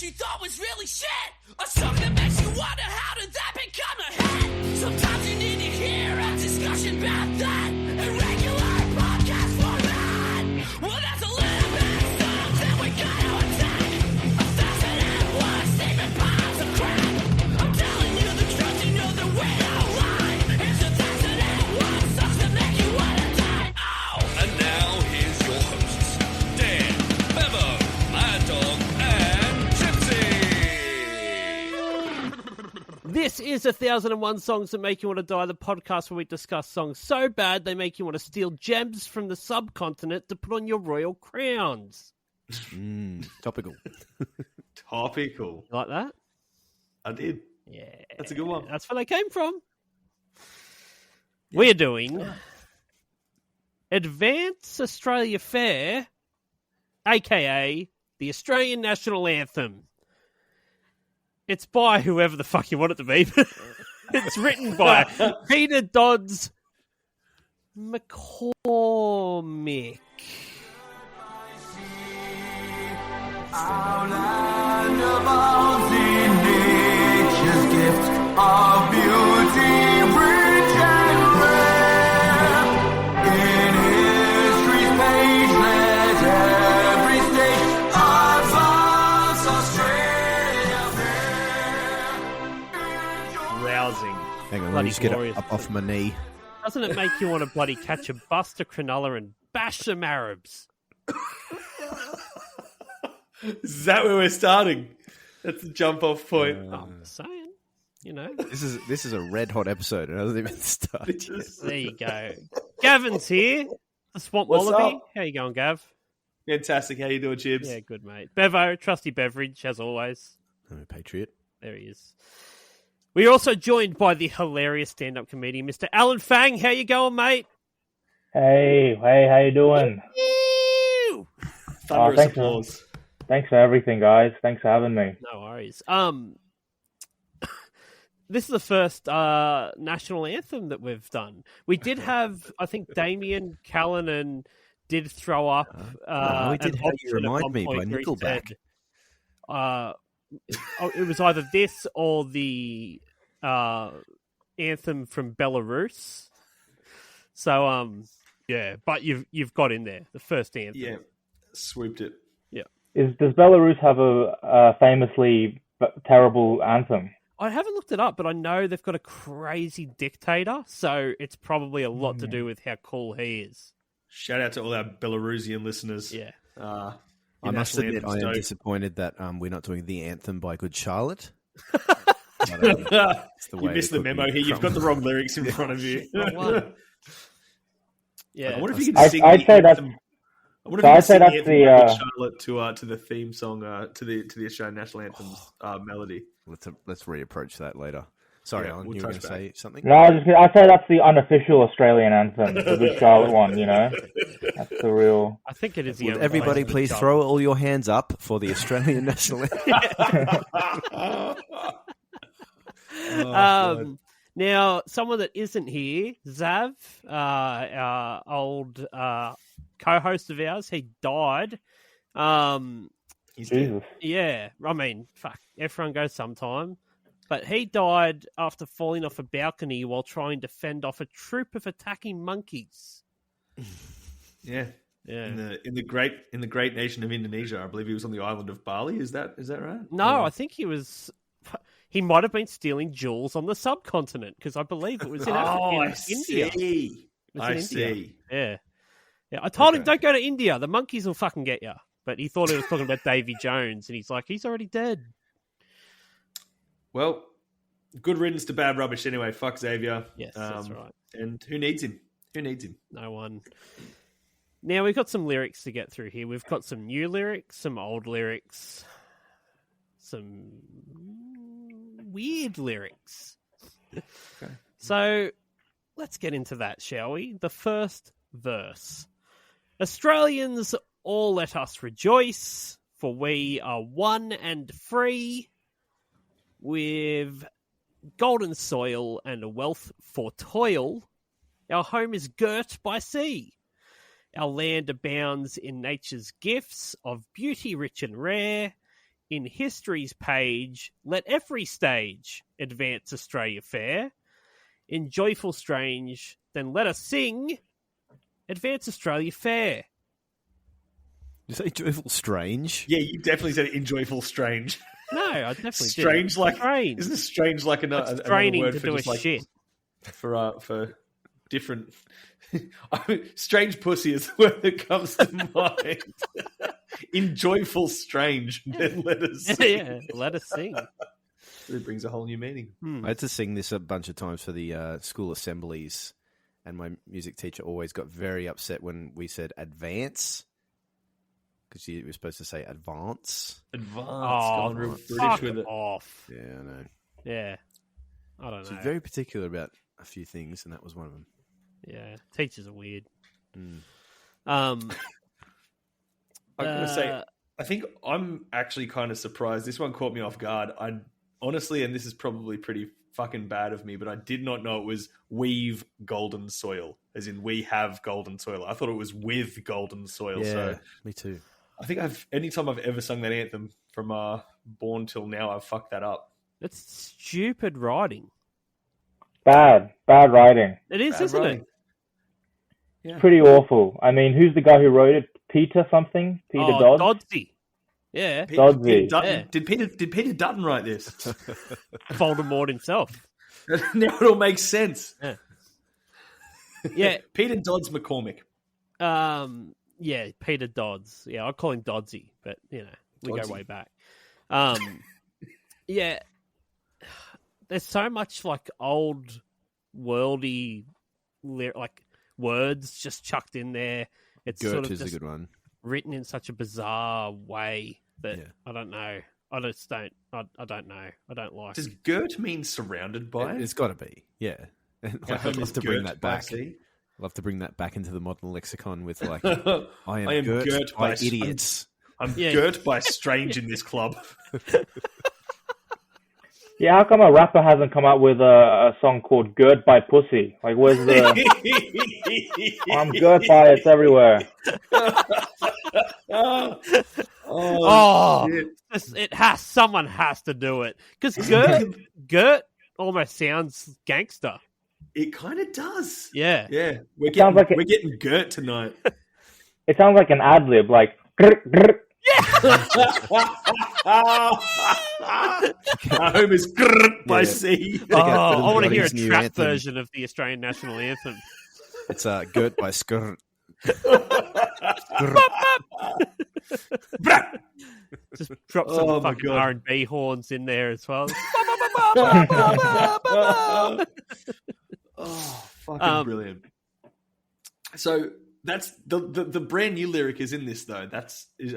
you thought was really shit. A song that makes you wonder how did that become a hit. Sometimes you need to hear a discussion about that. Irregular podcast format. Well, that's a little bit of songs that we gotta attack. 1,001 statement piles of crap. I'm telling you the truth, you know that we don't lie. Here's 1,001 songs that make you wanna die. Oh! And now here's your hosts, Dan, Bevo, Mad Dog, and Gypsy. This is 1,001 Songs That Make You Want to Die, the podcast where we discuss songs so bad they make you want to steal gems from the subcontinent to put on your royal crowns. Topical. Topical. You like that? I did. Yeah. That's a good one. That's where they came from. We're doing Advance Australia Fair, a.k.a. the Australian National Anthem. It's by whoever the fuck you want it to be. It's written by Peter Dodds McCormick. Our land abounds in nature's gift of beauty, rich and rare. In history's page, let every stage advance Australia fair. Rousing. Hang on, let Bloody me just get glorious. up off my knee. Doesn't it make you want to bloody catch a bus to Cronulla and bash some Arabs? Is that where we're starting? That's the jump off point. I'm just saying, you know. This is a red hot episode. It hasn't even started yet. There you go. Gavin's here. The Swamp What's Wallaby. up? How you going, Gav? Fantastic. How you doing, Chibs? Yeah, good, mate. Bevo, trusty beverage, as always. I'm a patriot. There he is. We're also joined by the hilarious stand-up comedian, Mr. Alan Fang. How you going, mate? Hey, how you doing? Ew! Thunderous thanks, applause. Thanks for everything, guys. Thanks for having me. No worries. This is the first national anthem that we've done. We did have, I think, Damien Callanan did throw up. We did an How You option at Remind one Me by point where he Nickelback. said, it was either this or the anthem from Belarus. So, yeah, but you've got in there the first anthem. Yeah. Swooped it. Does Belarus have a famously terrible anthem? I haven't looked it up, but I know they've got a crazy dictator, so it's probably a lot to do with how cool he is. Shout out to all our Belarusian listeners. Yeah. I must admit, I am disappointed that we're not doing The Anthem by Good Charlotte. It's the You way missed they the put memo me here. You've from- got the wrong lyrics in front of you. Yeah. I wonder if you could I'd sing say the that's- anthem. I wonder so if you I'd could say sing the that's anthem the, by Good Charlotte to the theme song to the Australian National Anthem's melody. Let's reapproach that later. Sorry, Yeah, Alan, we'll you were going touch to say something? No, I'd say that's the unofficial Australian anthem, the Good Charlotte one, you know? That's the real... I think it is the Would only everybody place please we've throw all your hands up for the Australian National Anthem? Now, someone that isn't here, Zav, our old co-host of ours, he died. He's Jesus. Yeah, I mean, fuck, everyone goes sometime. But he died after falling off a balcony while trying to fend off a troop of attacking monkeys. Yeah. Yeah. In the great nation of Indonesia, I believe he was on the island of Bali. Is that right? No, I think he might have been stealing jewels on the subcontinent because I believe it was in India. See. It was I in India. see. Yeah. I told him, Okay. don't go to India. The monkeys will fucking get you. But he thought he was talking about Davy Jones, and he's like, he's already dead. Well, good riddance to bad rubbish anyway. Fuck Xavier. Yes, that's right. And who needs him? No one. Now, we've got some lyrics to get through here. We've got some new lyrics, some old lyrics, some weird lyrics. Okay. So, let's get into that, shall we? The first verse. Australians, all let us rejoice, for we are one and free, with golden soil and a wealth for toil. Our home is girt by sea. Our land abounds in nature's gifts of beauty rich and rare. in history's page, let every stage advance Australia fair. In joyful strange, then let us sing, advance Australia fair. You say joyful strange? Yeah, you definitely said enjoyful strange. No, I definitely strange did. like Strange. Isn't strange like another straining word to for do a just like shit. for different? Strange pussy is the word that comes to mind. In joyful strange, then let us sing. Yeah, let us sing. It brings a whole new meaning. I had to sing this a bunch of times for the school assemblies, and my music teacher always got very upset when we said advance, because she was supposed to say advance. Advanced, Oh, going real British fuck with it. off. Yeah, I know. Yeah. I don't know. She's very particular about a few things, and that was one of them. Yeah, teachers are weird. I'm gonna say, I think I'm actually kind of surprised. This one caught me off guard. I honestly, and this is probably pretty fucking bad of me, but I did not know it was weave golden soil, as in we have golden soil. I thought it was with golden soil. Yeah, So me too. I think anytime I've ever sung that anthem from Born till now, I've fucked that up. It's stupid writing. Bad writing. It is, Bad isn't writing. it? Yeah. Pretty awful. I mean, who's the guy who wrote it? Peter something? Peter Dodds? Doddsy. Yeah. Doddsy. Peter Dutton. Yeah. Did Peter Dutton write this? Voldemort himself. Now it all makes sense. Yeah. Yeah. Peter Dodds McCormick. Yeah, Peter Dodds. Yeah, I call him Doddsy, but we Doddsy. go way back. Yeah, there's so much like old worldy like words just chucked in there. It's Girt sort of is just a good one. written in such a bizarre way that Yeah. I don't know. I just don't. I don't know. I don't like. Does girt mean surrounded by? It's got to be, yeah. Our I'd home love is to bring girt that by back. sea. I'd love to bring that back into the modern lexicon with like, I I am am girt, girt by by idiots. I'm Yeah. girt by strange in this club. Yeah, how come a rapper hasn't come out with a song called Girt by Pussy? Like, where's the... I'm girt by it's everywhere. Oh, shit. someone has to do it because Girt almost sounds gangster. It kind of does. Yeah. Yeah, we're Sounds like we're getting girt tonight. It sounds like an ad-lib, like... Grr, grr. Our home is girt by Yeah. sea. Oh, I want to hear a His new trap anthem. version of the Australian national anthem. It's girt by skirt. Just drop some Oh, my fucking God. R&B horns in there as well. Oh, fucking brilliant. So that's the brand new lyric is in this though.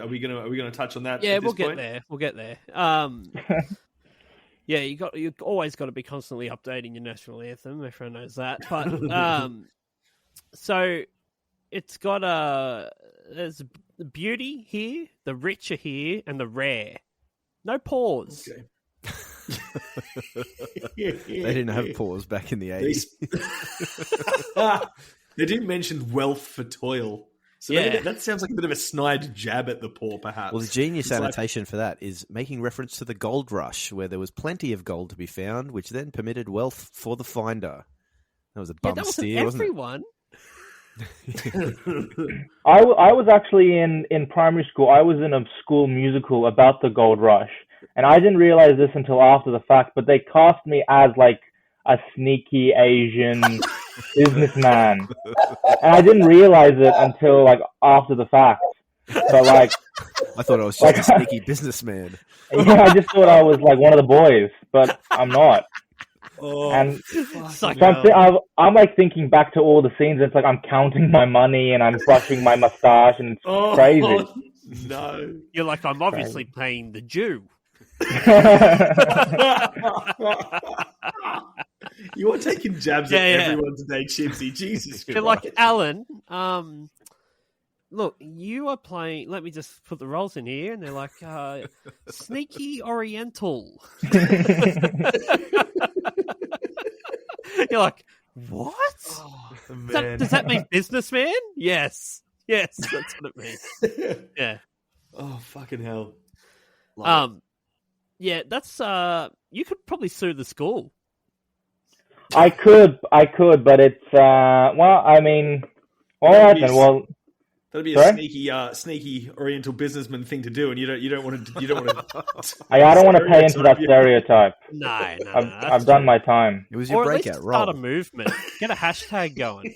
Are we gonna touch on that? Yeah, at we'll this get point? there. We'll get there. Yeah, you always got to be constantly updating your national anthem. Everyone knows that. But so it's got there's the beauty here, the rich are here, and the rare. No pause. Okay. They didn't have pause back in the 80s. They didn't mention wealth for toil. So Yeah. maybe that sounds like a bit of a snide jab at the poor, perhaps. Well, the genius It's like- annotation for that is making reference to the gold rush, where there was plenty of gold to be found, which then permitted wealth for the finder. That was a Yeah, bum that wasn't steer, wasn't it? everyone. I was actually in primary school. I was in a school musical about the gold rush, and I didn't realize this until after the fact. But they cast me as like a sneaky Asian businessman, and I didn't realize it until like after the fact. But like, I thought I was just a sneaky businessman. yeah, I just thought I was like one of the boys, but I'm not. Oh, And Suck so it. I'm like thinking back to all the scenes. It's like I'm counting my money and I'm brushing my mustache, and it's oh, crazy. No. You're like, I'm obviously playing the Jew. You are taking jabs Yeah, at yeah. everyone today, Chipsy. Jesus Christ. You're like, Alan, look, you are playing, let me just put the roles in here, and they're like, sneaky Oriental. You're like, what? Oh, Does that mean businessman? Yes, that's what it means. Yeah. Oh, fucking hell. Yeah, that's you could probably sue the school. I could, but it's well, I mean, all right then. Well, that'd be sorry? a sneaky Oriental businessman thing to do, and you don't want to I don't want to pay into that stereotype. No, I've done my time. It was your or at least breakout start role. a movement. Get a hashtag going.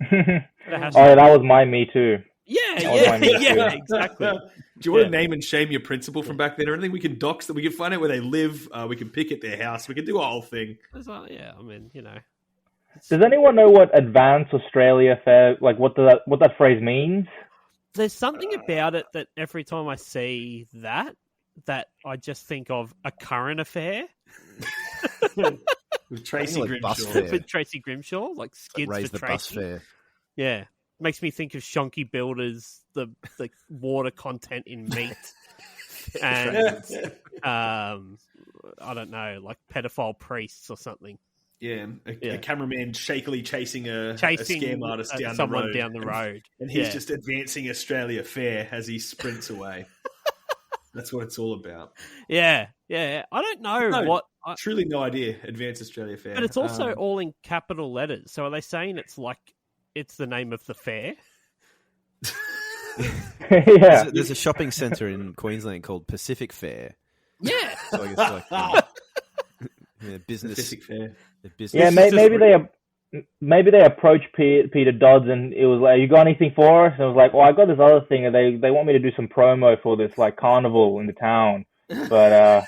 Oh, yeah, that was my Me Too. Yeah, exactly. Do you want to name and shame your principal from back then or anything? We can dox them. We can find out where they live. We can pick at their house. We can do a whole thing. Yeah, I mean, you know. Does anyone know what Advanced Australia Fair, like what that phrase means? There's something about it that every time I see that I just think of a current affair. With Tracy Like bus Grimshaw. fare. With Tracy Grimshaw, like skids Raise for the bus Tracy. fare. Yeah. Makes me think of Shonky Builders, the water content in meat. And I don't know, like pedophile priests or something. Yeah, a cameraman shakily chasing a scam artist down someone the road. down the road. And he's just advancing Australia fair as he sprints away. That's what it's all about. Yeah. I don't know what... Truly no idea, Advanced Australia Fair. But it's also all in capital letters. So are they saying it's the name of the fair? Yeah. There's a shopping centre in Queensland called Pacific Fair. Yeah. So I guess like business. Pacific Fair. The business. Yeah, maybe they approached Peter Dodds and it was like, "You got anything for us?" And it was like, "Well, I got this other thing, and they want me to do some promo for this like carnival in the town, but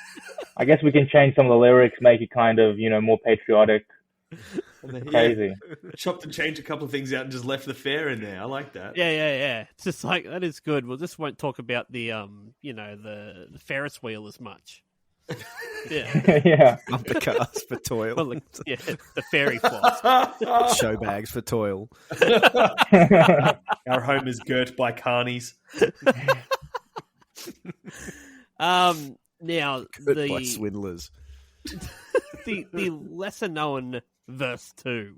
I guess we can change some of the lyrics, make it kind of more patriotic." Crazy. Chopped and changed a couple of things out and just left the fair in there. I like that. Yeah. It's just like, that is good. We just won't talk about the the Ferris wheel as much. Yeah. Yeah. Bumper cars for toil. Well, the fairy floss. Show bags for toil. Our home is girt by carnies. Now Girt by swindlers. the lesser known verse 2.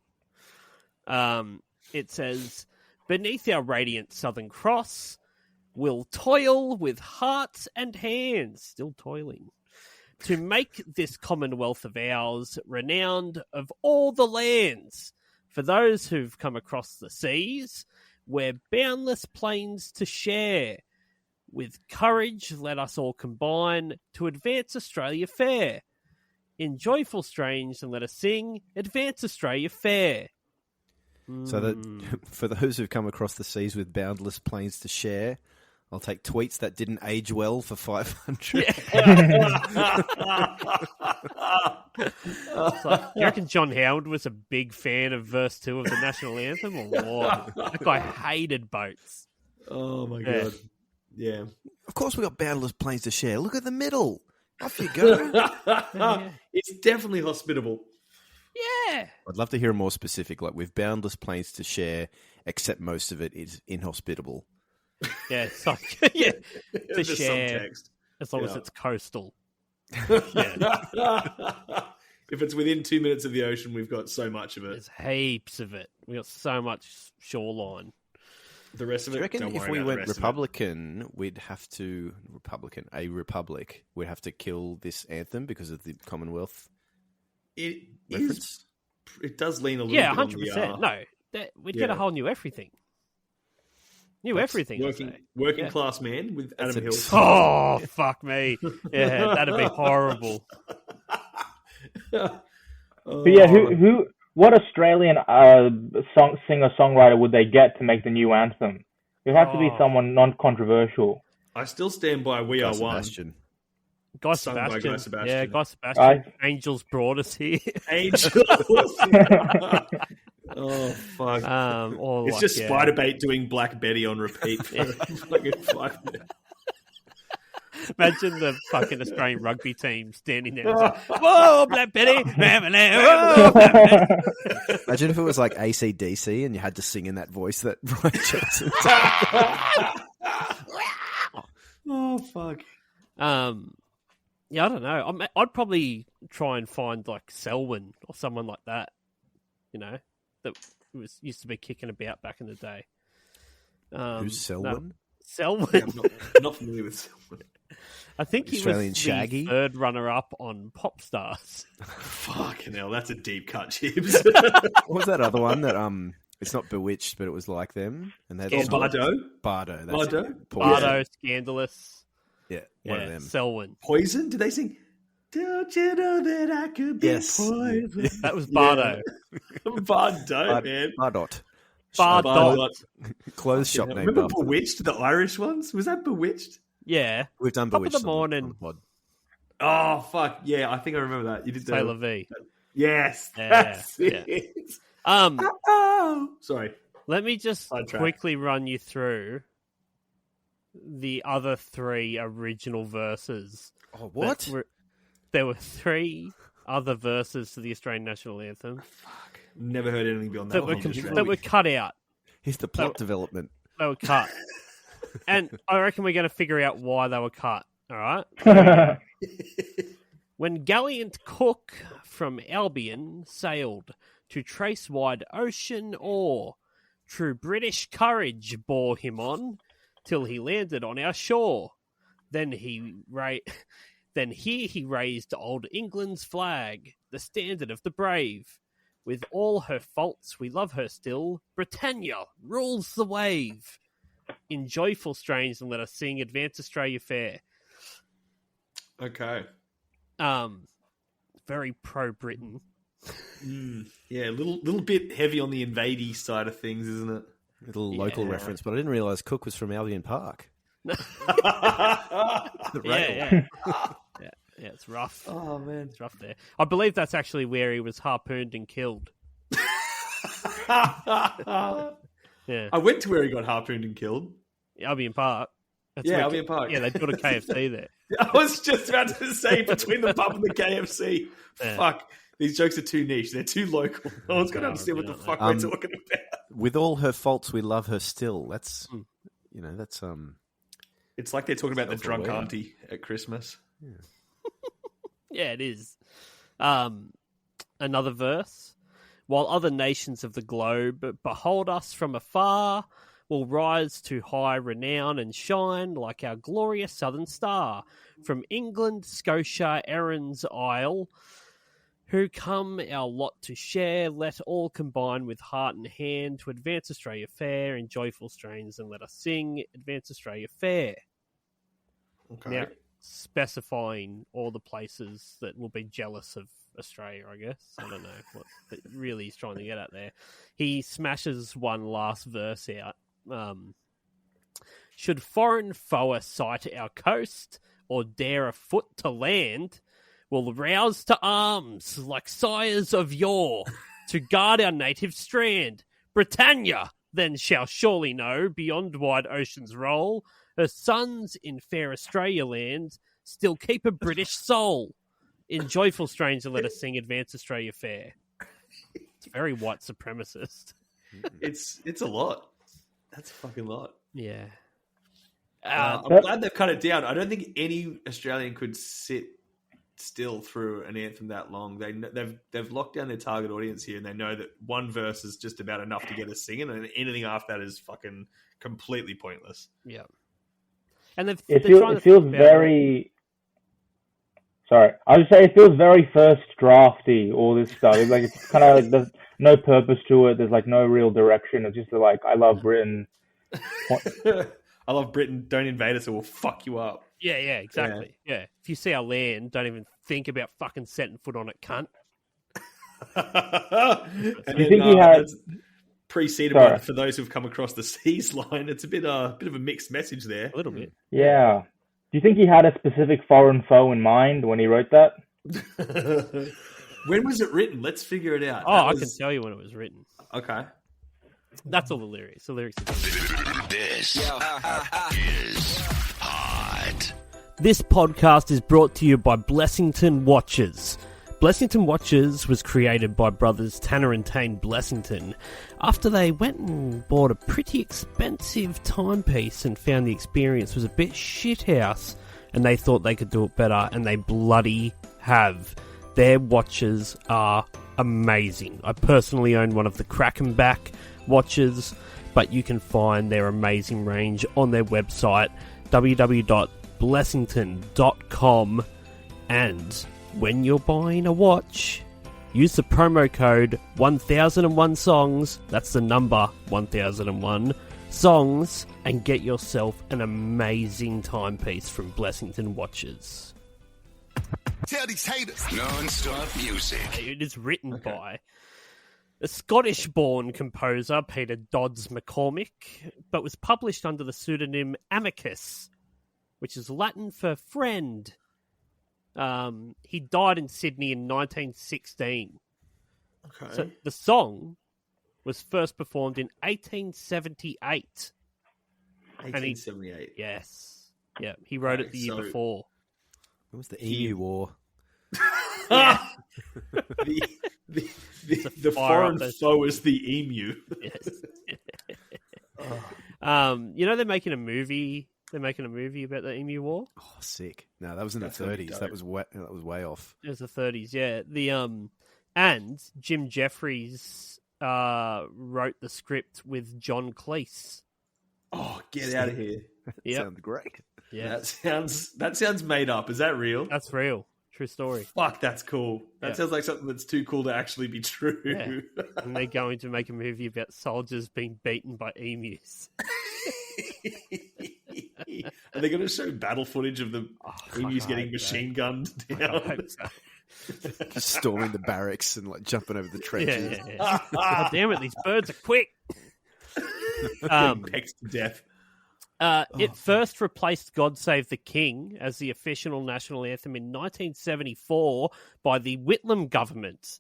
It says, "Beneath our radiant Southern Cross, we'll toil with hearts and hands," still toiling, "to make this Commonwealth of ours renowned of all the lands. For those who've come across the seas, we're boundless plains to share. With courage, let us all combine to advance Australia fair. In joyful strains, and let us sing, advance Australia fair." So that for those who've come across the seas with boundless plains to share, I'll take tweets that didn't age well for 500. You reckon John Howard was a big fan of verse 2 of the national anthem? Or what? That guy hated boats. Oh my god. Yeah. Of course we got boundless plains to share. Look at the middle. Off you go. It's definitely hospitable. Yeah. I'd love to hear a more specific, like with boundless plains to share, except most of it is inhospitable. Yeah, it's like, to share, subtext. as long as it's coastal. If it's within 2 minutes of the ocean, we've got so much of it. There's heaps of it. We got so much shoreline. The rest of Do you it, reckon don't if worry we about went the rest Republican, we'd have to we'd have to kill this anthem because of the Commonwealth it reference? It does lean a little Yeah, bit on 100%. the, No, we'd get a whole new everything. Everything. Working class man with Adam Hill. Oh, fuck me. Yeah, that'd be horrible. But yeah, what Australian singer-songwriter would they get to make the new anthem? It would have to be someone non-controversial. I still stand by "We Are One." Sebastian. Guy Sung by Sebastian. Guy Sebastian. Yeah, Guy Sebastian. Angels brought us here. Angels. Oh fuck! Or it's just Spider Bait doing Black Betty on repeat for fucking 5 minutes. Imagine the fucking Australian rugby team standing there. Like, whoa, Black Betty! Whoa, Black Betty! Imagine if it was like AC/DC and you had to sing in that voice that Brian Johnson. Oh fuck! Yeah, I don't know. I'd probably try and find like Selwyn or someone like that. That used to be kicking about back in the day. Who's Selwyn? Selwyn. Yeah, I'm not familiar with Selwyn. I think he Australian was Shaggy. the third runner-up on Pop Stars. Fucking hell, that's a deep cut, Chips. What was that other one that it's not Bewitched, but it was like them, and they had Bardo. Bardo. That's Bardo? it. Poison. Bardo, Scandalous, Yeah, one of them. Selwyn. Poison? Did they sing? Don't you know that I could be Yes. poison? That was Bardo. Bardo, man. Bardot. Bardot. Clothes shop Yeah. named Remember after. Bewitched, the Irish ones? Was that Bewitched? Yeah. We've done Top of Bewitched the morning. on the pod. Oh, fuck. Yeah, I think I remember that. You did Taylor V. Yes. Yeah, That's yeah. it. Um, Sorry. let me just Sidetrack. quickly run you through the other three original verses. Oh, what? There were three other verses to the Australian national anthem Never heard anything beyond that that. were cut out. Here's the plot development. They were cut. And I reckon we're going to figure out why they were cut. All right? When Gallant Cook from Albion sailed to trace wide ocean o'er, true British courage bore him on till he landed on our shore. Then here he raised old England's flag, the standard of the brave. With all her faults, we love her still. Britannia rules the wave. In joyful strains, and let us sing Advance Australia Fair. Okay. Very pro-Britain. Yeah, a little bit heavy on the invadey side of things, isn't it? Little local reference, but I didn't realise Cook was from Albion Park. Yeah, it's rough. Oh, man. It's rough there. I believe that's actually where he was harpooned and killed. Yeah, I went to where he got harpooned and killed. Albion Park. That's Yeah, where- Albion Park. Yeah, they built a KFC there. I was just about to say between the pub and the KFC. Yeah. Fuck. These jokes are too niche. They're too local. No one's going to understand what the fuck we're talking about. With all her faults, we love her still. That's, that's It's like they're talking about the drunk Self-aware. auntie at Christmas. Yeah, it is. Another verse. While other nations of the globe behold us from afar, will rise to high renown and shine like our glorious southern star. From England, Scotia, Erin's Isle, who come our lot to share, let all combine with heart and hand to advance Australia fair in joyful strains, and let us sing Advance Australia Fair. Okay. Now, specifying all the places that will be jealous of Australia, I guess. I don't know what it really is trying to get at there. He smashes one last verse out. Should foreign foe sight our coast, or dare a foot to land, we'll rouse to arms like sires of yore to guard our native strand. Britannia then shall surely know, beyond wide ocean's roll, her sons in fair Australia land still keep a British soul. In joyful strains, and let us sing Advance Australia Fair. It's very white supremacist. It's a lot. That's a fucking lot. Yeah. I'm glad they've cut it down. I don't think any Australian could sit still through an anthem that long. They've locked down their target audience here, and they know that one verse is just about enough to get us singing, and anything after that is fucking completely pointless. Yeah. And It feels very. Sorry, I would say it feels very first drafty. All this stuff, it's kind of like there's no purpose to it. There's like no real direction. It's just like I love Britain. I love Britain. Don't invade us, or we'll fuck you up. Yeah, exactly. Yeah. If you see our land, don't even think about fucking setting foot on it, cunt. And You think he had- that's preceded Sorry. by, for those who've come across the seas line, it's a bit of a mixed message there. A little bit. Yeah. Do you think he had a specific foreign foe in mind when he wrote that? When was it written? Let's figure it out. Oh, That I was- can tell you when it was written. Okay. That's all the lyrics. The lyrics are This is hot. This podcast is brought to you by Blessington Watches. Blessington Watches was created by brothers Tanner and Tane Blessington after they went and bought a pretty expensive timepiece and found the experience was a bit shithouse, and they thought they could do it better, and they bloody have. Their watches are amazing. I personally own one of the Krakenback watches, but you can find their amazing range on their website, www.blessington.com. blessington.com. And when you're buying a watch, use the promo code 1001 songs, that's the number 1001 songs, and get yourself an amazing timepiece from Blessington Watches. Tell these haters. Non-stop music. It is written by a Scottish-born composer, Peter Dodds McCormick, but was published under the pseudonym Amicus, which is Latin for friend. He died in Sydney in 1916. Okay. So the song was first performed in 1878. 1878. Yes. Yeah, he wrote it the year so- before. It was the Emu War. The fire foreign up those- foe is the emu. Yes. They're making a movie. They're making a movie about the Emu War. Oh, sick. No, that was in That's the gonna be 30s. dope. That was way off. It was the 30s, yeah. And Jim Jeffries wrote the script with John Cleese. Oh, get out of here. Yep. Sounds great. Yeah, That sounds made up. Is that real? that's real. True story. Fuck, that's cool. That Yeah. sounds like something that's too cool to actually be true. Yeah. And they're going to make a movie about soldiers being beaten by emus. Are they going to show battle footage of the emus I getting hope machine gunned I down? hope so. Just storming the barracks and like jumping over the trenches. Yeah. God damn it, these birds are quick. Pecked to death. It first replaced God Save the King as the official national anthem in 1974 by the Whitlam government.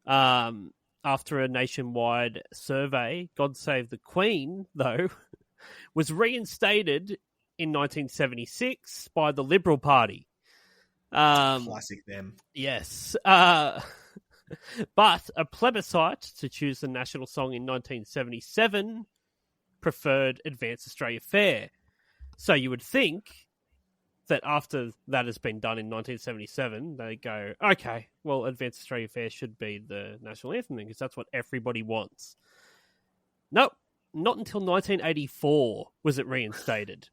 After a nationwide survey, God Save the Queen, though, was reinstated in 1976 by the Liberal Party. Classic them. Yes. But a plebiscite to choose the national song in 1977 preferred Advance Australia Fair. So you would think that after that has been done in 1977, they go, okay, well, Advance Australia Fair should be the national anthem because that's what everybody wants. Nope. Not until 1984 was it reinstated.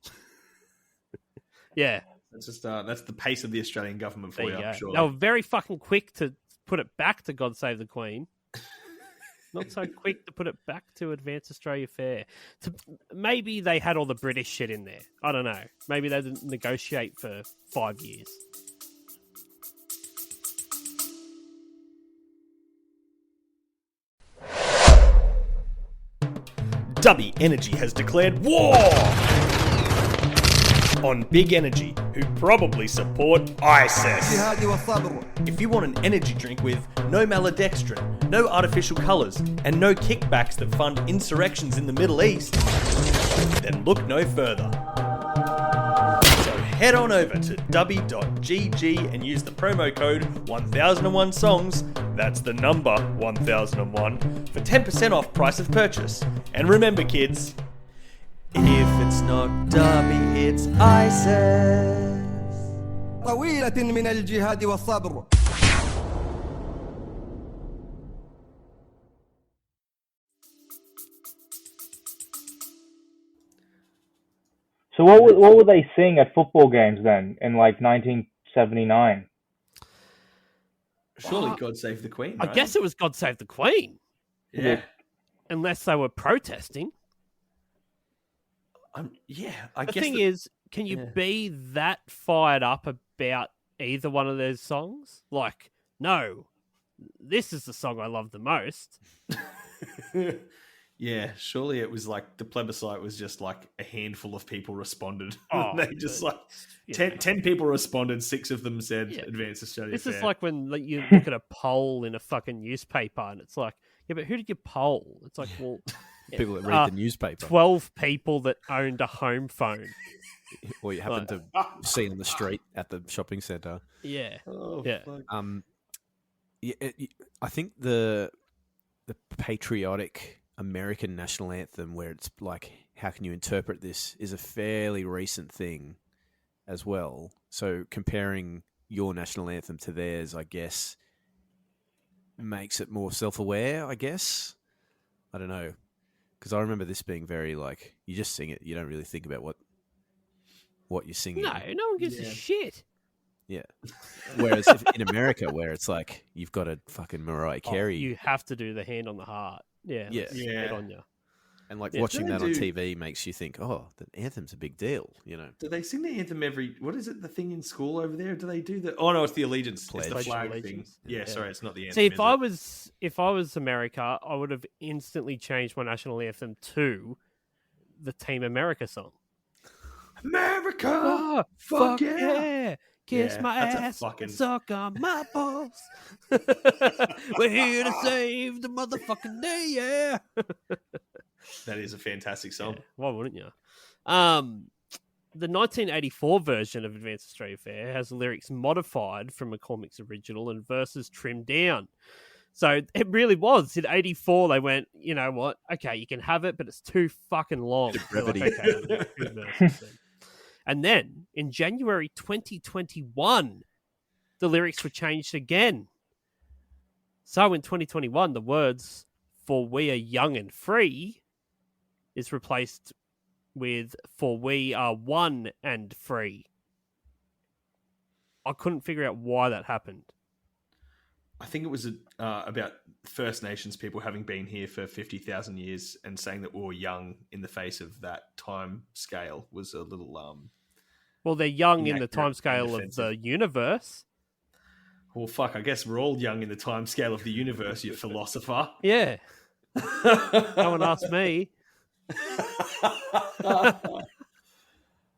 Yeah. That's just that's the pace of the Australian government for There you, you I'm go. sure. They were very fucking quick to put it back to God Save the Queen. Not so quick to put it back to Advance Australia Fair. Maybe they had all the British shit in there. I don't know. Maybe they didn't negotiate for 5 years. Dubby Energy has declared war on Big Energy, who probably support ISIS. If you want an energy drink with no maltodextrin, no artificial colours, and no kickbacks that fund insurrections in the Middle East, then look no further. So head on over to dubby.gg and use the promo code 1001 songs, that's the number 1001, for 10% off price of purchase. And remember, kids, if it's not Dubby, it's ISIS. طويلة من الجهاد والصبر. So what would they sing at football games then in like 1979? Surely God Save the Queen, I right? guess it was God Save the Queen, Yeah. unless they were protesting. Yeah, I The guess thing is, can you be that fired up about either one of those songs? Like, no, this is the song I love the most. Yeah, surely it was like the plebiscite was just like a handful of people responded. Oh, They just like you 10 people responded, 6 of them said Yeah. Advance Australia This Fair. is like when you look at a poll in a fucking newspaper and it's like, yeah, but who did you poll? It's like, well, People that read the newspaper. 12 people that owned a home phone. Or you happen to see on the street at the shopping centre. Yeah. Oh, Yeah. fuck. I think the patriotic American national anthem, where it's like, how can you interpret this, is a fairly recent thing as well. So comparing your national anthem to theirs, I guess, makes it more self-aware, I guess. I don't know. Because I remember this being very like, you just sing it, you don't really think about what what you're singing. No one gives a shit. Yeah. Whereas in America, where it's like you've got a fucking Mariah Carey, You have to do the hand on the heart. Yeah. let's get on you. and like Yeah. watching Do they that on do- TV makes you think, oh, the anthem's a big deal, you know. Do they sing the anthem every? What is it? The thing in school over there? Do they do the? Oh no, it's the allegiance. It's the Pledge. flag Allegiance. thing. Yeah, Yeah. sorry, it's not the anthem. See, is it? if I was America, I would have instantly changed my national anthem to the Team America song. America, Oh, fuck yeah. Kiss Yeah, my that's a ass, fucking- suck on my balls. We're here to save the motherfucking day, yeah. That is a fantastic song. Why wouldn't you? The 1984 version of Advanced Australia Fair has lyrics modified from McCormick's original and verses trimmed down. So it really was. In 84, they went, you know what? Okay, you can have it, but it's too fucking long. They're like, brevity. okay, we'll do two verses then. And then in January 2021, the lyrics were changed again. So in 2021, the words "For we are young and free" is replaced with "For we are one and free." I couldn't figure out why that happened. I think it was about First Nations people having been here for 50,000 years and saying that we were young in the face of that time scale was a little. Well, they're young in the Inaccurate time and scale of the offensive. universe. Well, fuck, I guess we're all young in the time scale of the universe, you philosopher. Yeah. No one asked me.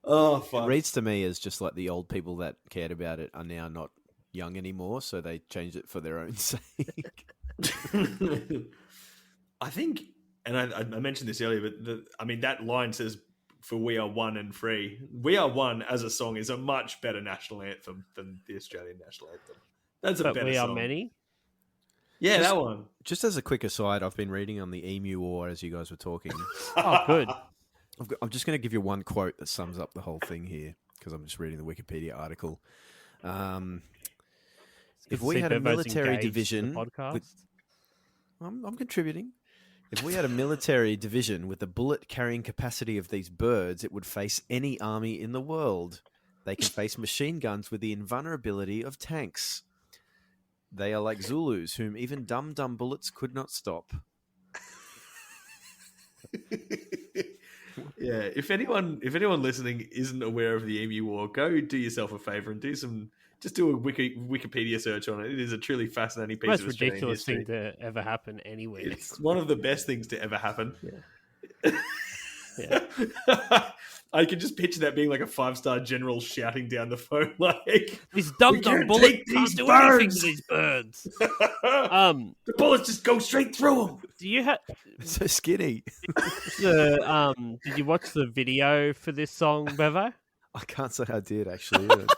Oh, It fuck. reads to me as just like the old people that cared about it are now not young anymore, so they changed it for their own sake. I think, and I mentioned this earlier, but that line says, "For we are one and free." "We Are One" as a song is a much better national anthem than the Australian national anthem. That's a But better we song. are many. Yeah, Just- that one. Just as a quick aside, I've been reading on the Emu War as you guys were talking. Oh, good. I'm just going to give you one quote that sums up the whole thing here because I'm just reading the Wikipedia article. If we had a military division, podcast. I'm contributing. If we had a military division with the bullet carrying capacity of these birds, it would face any army in the world. They can face machine guns with the invulnerability of tanks. They are like Zulus, whom even dumb bullets could not stop. Yeah, if anyone listening isn't aware of the Emu War, go do yourself a favor and do a Wikipedia search on it. It is a truly fascinating piece Most of Australian ridiculous history. thing to ever happen anywhere. It's one of the best things to ever happen. Yeah. I can just picture that being like a 5-star general shouting down the phone like, These "We dumb can't bullets take can't these do anything birds." to these birds. The bullets just go straight through them. Do you have So skinny. did you watch the video for this song, Bevo? I can't say I did actually. but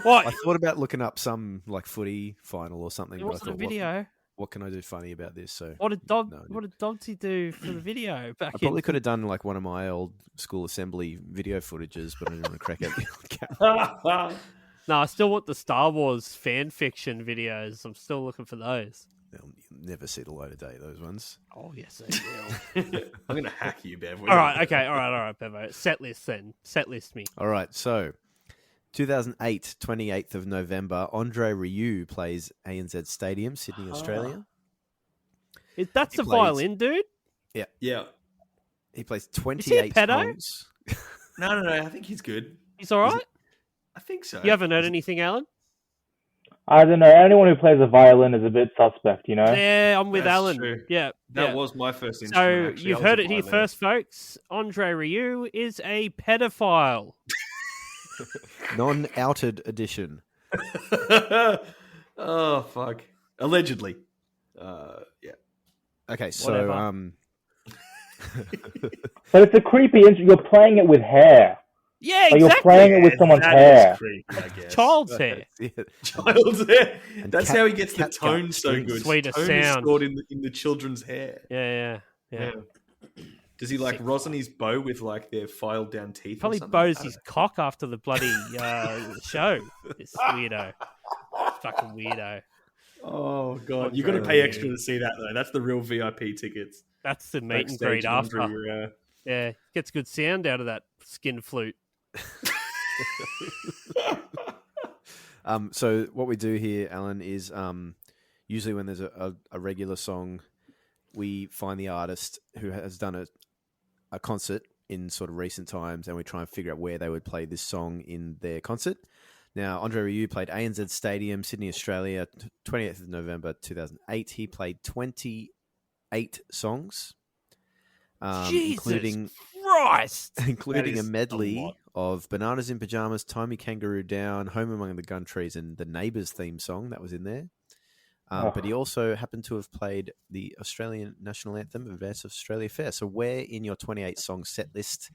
What? I thought about looking up some like footy final or something. It But I wasn't a thought, video. what can I do funny about this? So What did No, I didn't. what did Doddsy do for the video back I probably could have done like one of my old school assembly video footages, but I didn't want to crack out the old camera. No, I still want the Star Wars fan fiction videos. I'm still looking for those. They'll never see the light of day, those ones. Oh yes, they will. I'm going to hack you, Bev. all right, okay, all right, Bevo. Set list then. Set list me. All right, so 2008, 28th of November, Andre Rieu plays ANZ Stadium, Sydney, Australia. That's He a plays- violin, dude. Yeah. He plays he a 28 pedo? songs. No. I think he's good. He's all right. I think so. You haven't heard anything, Alan? I don't know. Anyone who plays a violin is a bit suspect, you know? Yeah, I'm with That's Alan. true. Yeah, That yeah. was my first instrument. So actually. you've I was heard a it here violin. first, folks. Andre Rieu is a pedophile. Non-outed edition. Oh, fuck. Allegedly. Yeah. Okay, so Whatever. But it's a creepy you're playing it with hair. Yeah, Like you're playing it with someone's That is hair. creepy, I guess. Child's hair. Yeah. Child's hair. And That's cat- how he gets the cat tone gut so strings. good. Sweetest Tone sound. is stored in the children's hair. Yeah. Does he like Sick. rosin his bow with like their filed down teeth? or Probably something? bows I his don't cock after the bloody show. This weirdo. Fucking weirdo. know. Oh god, you got to Andre pay Rieu. extra to see that though. That's the real VIP tickets. That's the meet and Backstage greet after. Andre, Yeah, gets good sound out of that skin flute. So what we do here, Alan, is usually when there's a regular song, we find the artist who has done a concert in sort of recent times, and we try and figure out where they would play this song in their concert. Now, Andre Rieu played ANZ Stadium, Sydney, Australia, 28th of November 2008. He played 28 songs, Jesus Christ! including a medley of Bananas in Pajamas, Tie Me Kangaroo Down, Home Among the Gun Trees, and the Neighbours theme song that was in there. But he also happened to have played the Australian National Anthem, Advance of Australia Fair. So where in your 28-song set list,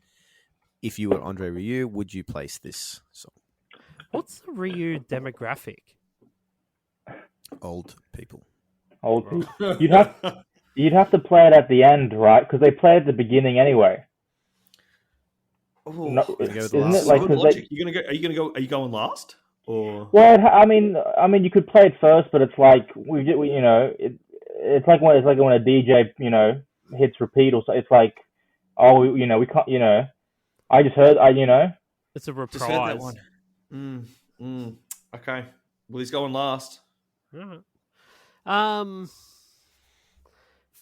if you were Andre Rieu, would you place this song? What's the Rieu demographic? Old people. Old people. You'd have to play it at the end, right? Because they play at the beginning anyway. Oh, isn't it like? Are you going last? Or Well, I mean, you could play it first, but it's like it's like when a DJ hits repeat or so. It's like, we can't, I just heard, It's a reprise. just heard that one. Okay. Well, he's going last. Alright.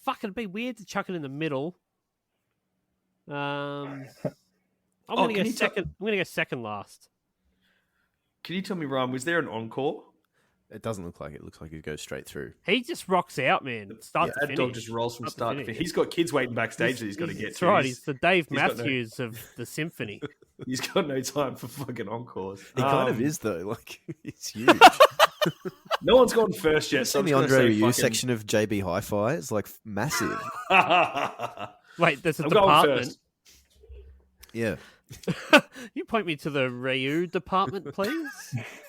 Fuck, it'd be weird to chuck it in the middle. I'm gonna go second. I'm gonna go second last. Can you tell me, Ryan, was there an encore? It doesn't look like it. It looks like it goes straight through. He just rocks out, man. Start to that finish. dog just rolls from start to finish. He's got kids waiting backstage that he's got to get That's to. right. He's the Dave he's got Matthews of the symphony. He's got no time for fucking encores. He kind of is, though. Like, it's huge. No one's gone first yet. So in the Andre Rieu section of JB Hi-Fi is like massive. Wait, there's a I'm going department. first. Yeah. You point me to the Rieu department, please.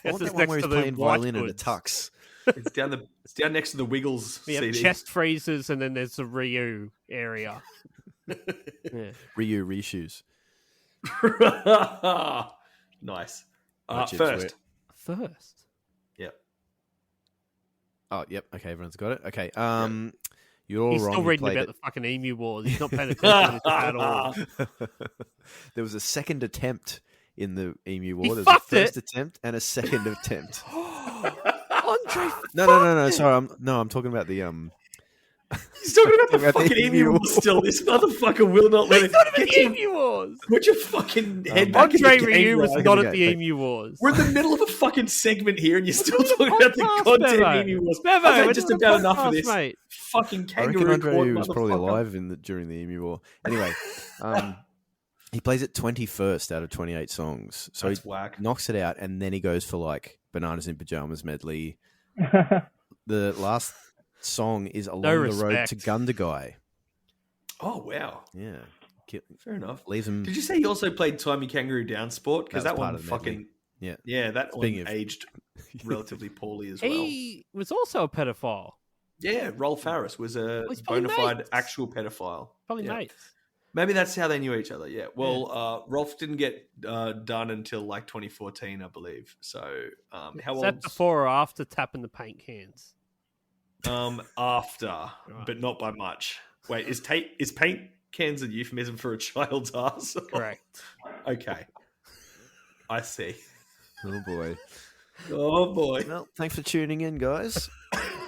I want that one where he's playing violin in a tux. It's down next to the Wiggles We have CD. chest freezers, and then there's the Rieu area. Yeah. Rieu reshoes. Nice. Chips, First. First. Yep. Oh, yep. Okay, everyone's got it. Okay. You're all He's wrong. still You reading played about the fucking Emu Wars. He's not paying attention to this at all. There was a second attempt in the Emu War. He There's a fucked first it. attempt and a second attempt. Andre, No. Sorry, I'm talking about the He's talking about the About the fucking Emu Emu Wars. Wars still. This motherfucker will not let it. the Emu Wars. Put your fucking head back in Andre the game, Rieu was Ryan. not Okay, at the okay. Emu Wars. We're in the middle of a fucking segment here, and you're still talking about the Podcast, goddamn Bevo. Emu Wars. Bevo, I've we're had just doing a about enough of podcast, this. mate. Fucking I kangaroo reckon Andre court, Rieu was probably motherfucker. alive during the Emu War. Anyway, he plays it 21st out of 28 songs. So That's he whack. knocks it out, and then he goes for like Bananas in Pajamas medley. The last song is Along the Road respect. to Gundagai. Oh wow, Yeah. fair enough. Leaves him. Did you say he also played Tie Me Kangaroo Down Sport? Because That that was part one of the medley. fucking Yeah. that Speaking one of- aged relatively poorly as well. He was also a pedophile. Yeah, Rolf Harris was a he's probably bona fide mates. actual pedophile. Probably Yeah. mates. Maybe that's how they knew each other. Yeah. Well, Rolf didn't get done until like 2014, I believe. So, how Is old? that before or after tapping the paint cans? After, but not by much. Wait, is paint cans a euphemism for a child's ass? Correct. Okay, I see. Oh, boy. Oh boy. Well, thanks for tuning in, guys.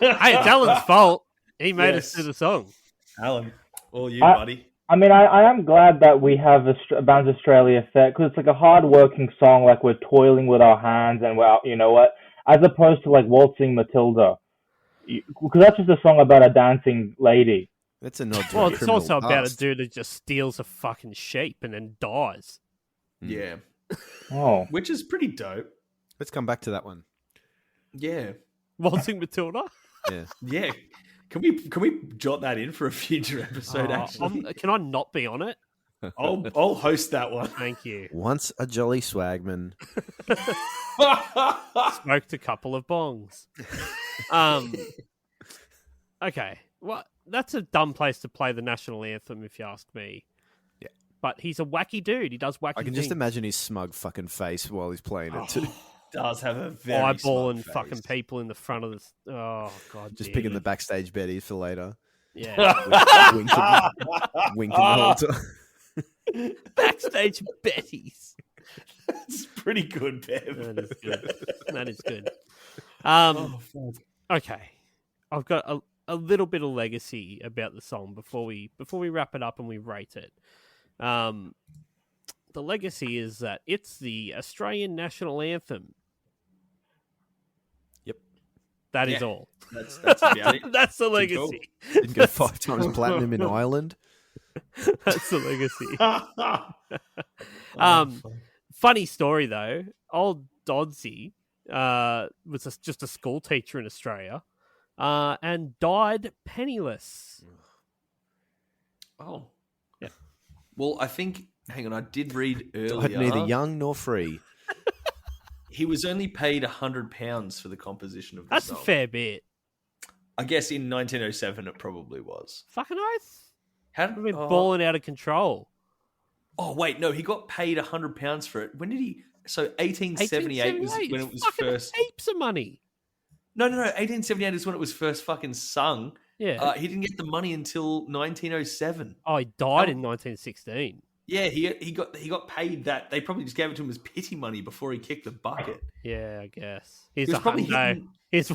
Hey, it's Alan's fault. He made us Yes. do the song. Alan, all you, I- buddy. I mean, I am glad that we have Bands Australia Fair, because it's like a hard-working song, like we're toiling with our hands and we're, as opposed to like Waltzing Matilda, because that's just a song about a dancing lady. That's a nod to Well, a it's criminal also about a past. dude that just steals a fucking sheep and then dies. Yeah, Oh, which is pretty dope. Let's come back to that one. Yeah, Waltzing Matilda? Yeah. yeah. Can we jot that in for a future episode? Actually, Can I not be on it? I'll host that one. Thank you. Once a jolly swagman. Smoked a couple of bongs. Okay. Well, that's a dumb place to play the national anthem, if you ask me. Yeah. But he's a wacky dude. He does wacky I can things. just imagine his smug fucking face while he's playing it too. Does have a very eyeballing smug fucking face. people in the front of this. Oh, God. Just damn picking the it. backstage betties for later. Yeah. Winking the whole time. Backstage Betties. That's pretty good, Bev. That is good. That is good. Oh, fuck. Okay, I've got a little bit of legacy about the song before we wrap it up and we rate it. The legacy is that it's the Australian national anthem. Yep. That is all. That's about it. That's the Pretty cool. legacy. Didn't go 5 times platinum in Ireland. That's the legacy. Funny story though. Old Doddsy was just a school teacher in Australia, and died penniless. Oh, yeah. Well, I think. Hang on, I did read earlier. Died neither young nor free. He was only paid £100 for the composition of the That's song. a fair bit. I guess in 1907 it probably was. Fucking oath. How did We've been balling out of control. Oh wait, no, he got paid £100 for it. When did he? So 1878 was when it was first. Heaps of money. No. 1878 is when it was first fucking sung. Yeah. He didn't get the money until 1907. Oh, he died in 1916. Yeah, he got paid that. They probably just gave it to him as pity money before he kicked the bucket. Yeah, I guess. He's He was probably hundo. hitting- He's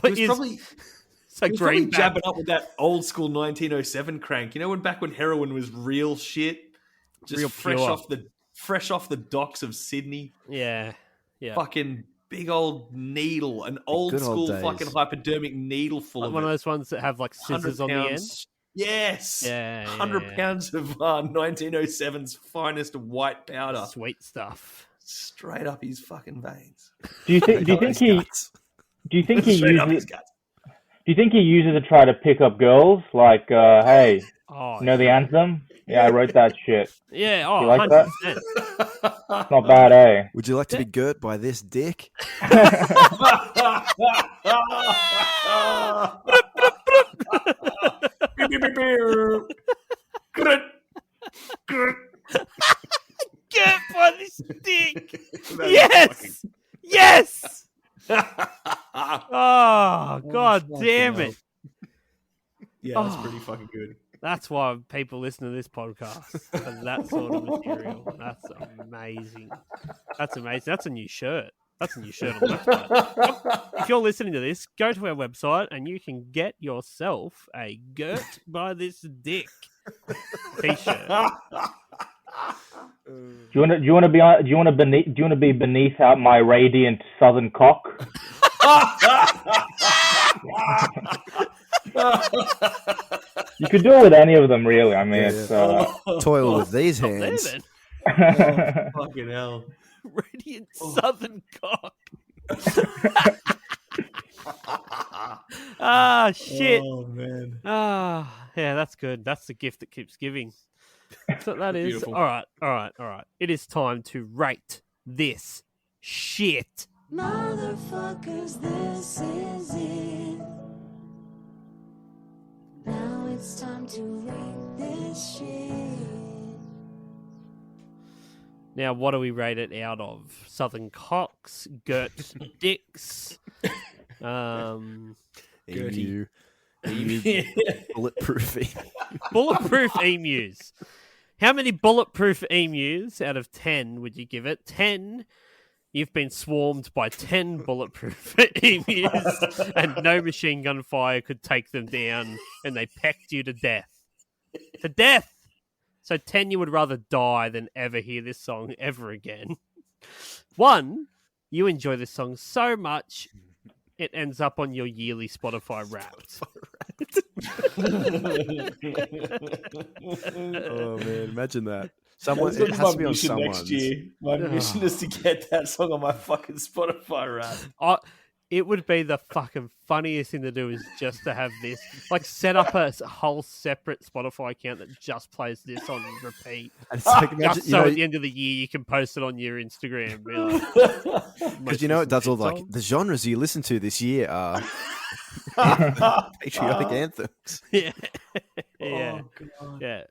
probably jabbing up with that old school 1907 crank. You know, back when heroin was real shit, just Real fresh pure. off the docks of Sydney. Yeah. Fucking big old needle, an old good old school days. fucking hypodermic needle full Like of one it. of those ones that have like scissors on the end. Yes. Yeah, 100 pounds of 1907's finest white powder. Sweet stuff. Straight up his fucking veins. Do you think he Straight up his uses guts. Do you think he uses it to try to pick up girls? Like, hey, Oh, you know the anthem? Yeah, I wrote that shit. yeah. Oh, You like 100%. It's not bad, eh? Would you like to be girt by this dick? Get by this dick. Yes. Yes. Oh, god damn it. Yeah, that's pretty fucking good. That's why people listen to this podcast. For that sort of material. That's amazing. That's amazing. That's a new shirt. That's a new shirt on the website. If you're listening to this, go to our website and you can get yourself a girt by this dick t-shirt. Do you want to be beneath out my radiant southern cock? You could do it with any of them, really. I mean, it's Toil with these There hands. then. Fucking hell. Radiant southern cock. Ah, shit. Oh, man. Ah, yeah, that's good. That's the gift that keeps giving. That's what that is. Beautiful. All right. It is time to rate this shit. Motherfuckers, this is it. Now it's time to rate this shit. Now, what do we rate it out of? Southern cocks, girt dicks, Emu. Bulletproof. bulletproof emus. How many bulletproof emus out of 10 would you give it? 10. You've been swarmed by 10 bulletproof emus, and no machine gun fire could take them down, and they pecked you to death. To death! So 10, you would rather die than ever hear this song ever again. 1, you enjoy this song so much, it ends up on your yearly Spotify Wrapped. Oh man, imagine that. Someone, That's it gonna has to be be my on mission someone's. next year. My mission is to get that song on my fucking Spotify rap. It would be the fucking funniest thing to do is just to have this, like set up a whole separate Spotify account that just plays this on repeat. And it's like, imagine, Just you so know, at the end of the year you can post it on your Instagram. because you know it does all like the genres you listen to this year are patriotic anthems. Yeah. Yeah. Oh, Yeah.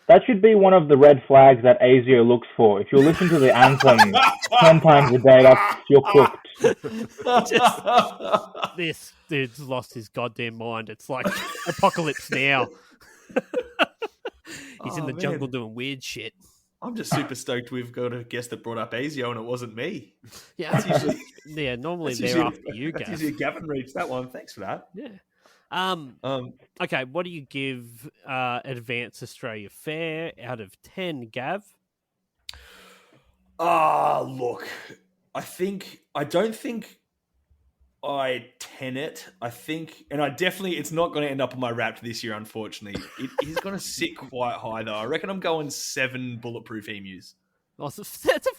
That should be one of the red flags that ASIO looks for. If you listen to the anthem 10 times a day, you're cooked. This dude's lost his goddamn mind. It's like Apocalypse Now. He's in the jungle doing weird shit. I'm just super stoked we've got a guest that brought up ASIO and it wasn't me. Yeah, That's usually normally that's they're usually- after you, That's Gav. usually Gavin reached that one. Thanks for that. Yeah. Okay, what do you give Advance Australia Fair out of 10, Gav? Look, I don't think I 10 it. I think, and it's not going to end up on my Wrapped this year, unfortunately. It is going to sit quite high, though. I reckon I'm going 7 bulletproof emus. Oh, so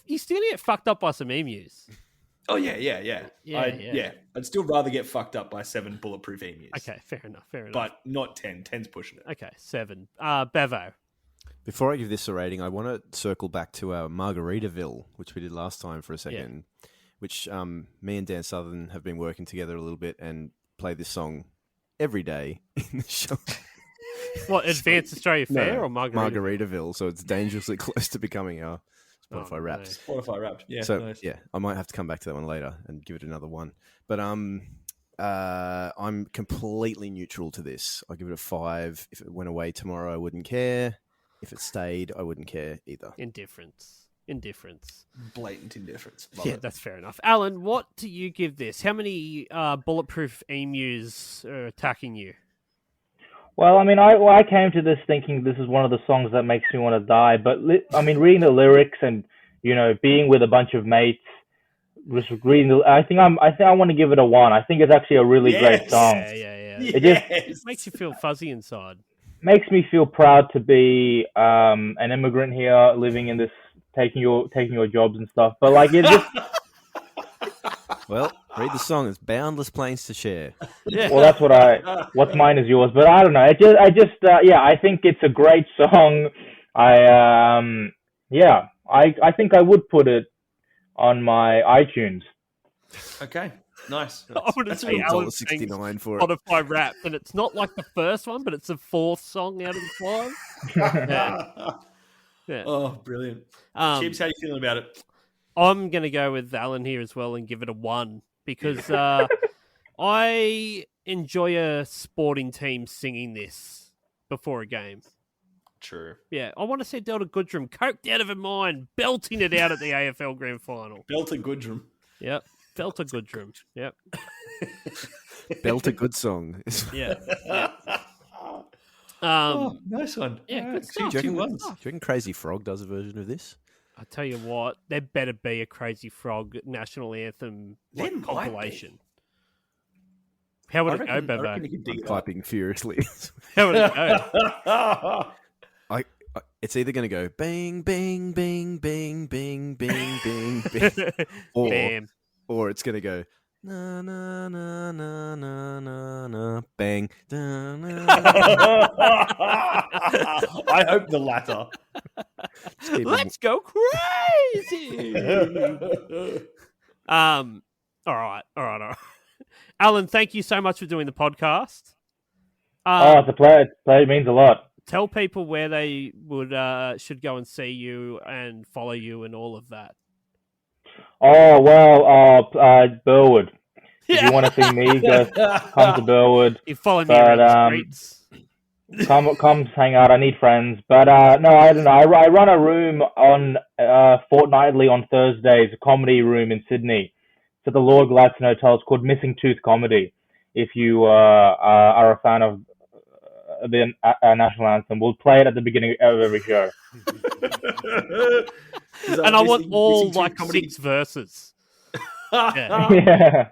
you still get fucked up by some emus. Oh, yeah. I'd still rather get fucked up by 7 bulletproof emus. Okay, fair enough. But not 10. 10's pushing it. Okay, 7. Bevo. Before I give this a rating, I want to circle back to our Margaritaville, which we did last time for a second, which me and Dan Southern have been working together a little bit and play this song every day in the show. What, Advance Australia Fair or Margaritaville? Margaritaville, so it's dangerously close to becoming our Spotify Wraps. Spotify Wrapped, yeah. So, nice. yeah, I might have to come back to that one later and give it another one. But I'm completely neutral to this. I'll give it a 5. If it went away tomorrow, I wouldn't care. If it stayed, I wouldn't care either. Indifference. Blatant indifference. Love Yeah, it. that's fair enough. Alan, what do you give this? How many bulletproof emus are attacking you? Well, I mean, I came to this thinking this is one of the songs that makes me want to die. But reading the lyrics and being with a bunch of mates, just reading I think I want to give it a 1. I think it's actually a really great song. Yeah. It just makes you feel fuzzy inside. Makes me feel proud to be an immigrant here, living in this, taking your jobs and stuff. But like it just. Well, read the song. It's Boundless Planes to Share. Yeah. Well, that's what's mine is yours. But I don't know. I think it's a great song. I think I would put it on my iTunes. Okay, nice. I want to see Alan $1.69 for it. Spotify Wrapped, and it's not like the first one, but it's the 4th song out of the 5. Yeah. Oh, brilliant. Chips, how you feeling about it? I'm going to go with Alan here as well and give it a 1 because I enjoy a sporting team singing this before a game. True. Yeah, I want to see Delta Goodrum coked out of her mind, belting it out at the AFL Grand Final. Belter Goodrum. Yep, Delta Goodrum. Yep. Belt a good song. Yeah. Nice one. Yeah, good stuff. Do you reckon Crazy Frog does a version of this? I tell you what, there better be a Crazy Frog national anthem compilation. How would it go, Bevo? I'm typing furiously. How would it go? It's either going to go bang, bang, bang, bang, bang, bang, bang, bang, or it's going to go na na na na na na na bang. Da, na, na. I hope the latter. Let's go crazy. All right. Alan, thank you so much for doing the podcast. It's a pleasure. It means a lot. Tell people where they should go and see you and follow you and all of that. Oh, well, Burwood. If you want to see me, just come to Burwood. You follow me around the streets. Come hang out. I need friends. But no, I don't know. I run a room on fortnightly on Thursdays, a comedy room in Sydney. It's at the Lord Gladstone Hotel. It's called Missing Tooth Comedy. If you are a fan of the national anthem, we'll play it at the beginning of every show. And I want all like 6 verses. Yeah.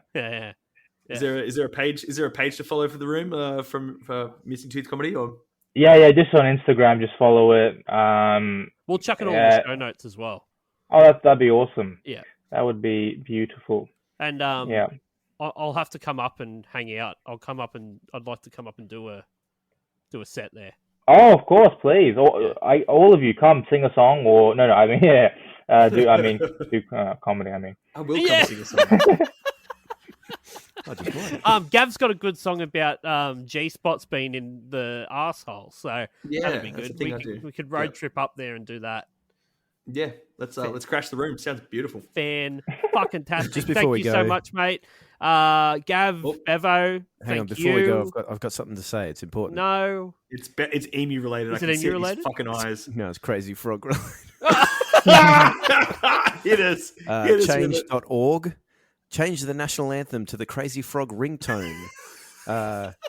Is there a page to follow for the room for Missing Tooth Comedy or? Yeah, just on Instagram, just follow it. We'll chuck it all in the show notes as well. Oh, that'd be awesome. Yeah, that would be beautiful. And yeah, I'll have to come up and hang out. I'd like to come up and do a set there. Oh, of course, please. All of you come sing a song or no, I mean do comedy. I mean, I will come sing a song. Gav's got a good song about G-spots being in the arsehole, so that'd be good. We could road trip up there and do that. Yeah, let's crash the room. Sounds beautiful. Fan-fucking-tastic. Just before Thank we you go, so much, mate. Gav, Bevo, hang on, before we go, I've got something to say. It's important. No, it's emu related. Is I it can see emu it in his related? fucking eyes. No, it's Crazy Frog related. Hit us. Hit us with it. Change.org. Change the national anthem to the Crazy Frog ringtone.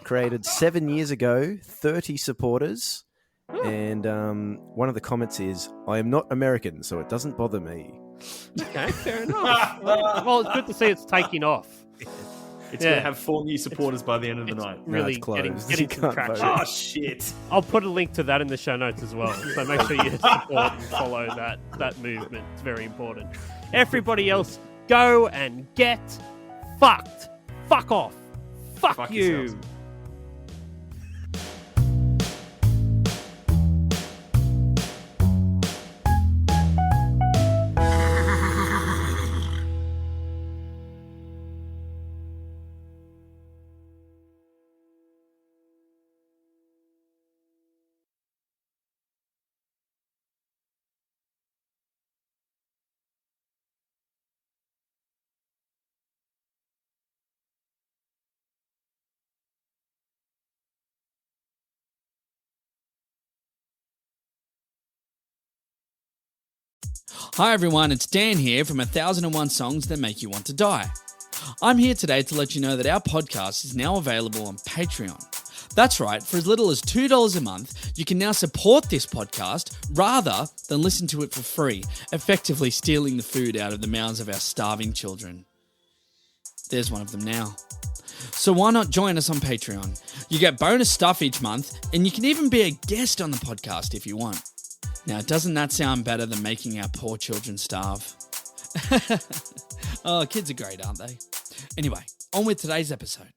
Created 7 years ago, 30 supporters. And one of the comments is, I am not American, so it doesn't bother me. Okay, fair enough. Well, it's good to see it's taking off. It's going to have 4 new supporters by the end of the night. Really it's closed. getting You some can't traction. vote. Oh, shit. I'll put a link to that in the show notes as well. So make sure you support and follow that movement. It's very important. Everybody else, go and get fucked. Fuck off. Fuck you. yourselves. Hi everyone, it's Dan here from 1001 Songs That Make You Want to Die. I'm here today to let you know that our podcast is now available on Patreon. That's right, for as little as $2 a month, you can now support this podcast rather than listen to it for free, effectively stealing the food out of the mouths of our starving children. There's one of them now. So why not join us on Patreon? You get bonus stuff each month, and you can even be a guest on the podcast if you want. Now, doesn't that sound better than making our poor children starve? Oh, kids are great, aren't they? Anyway, on with today's episode.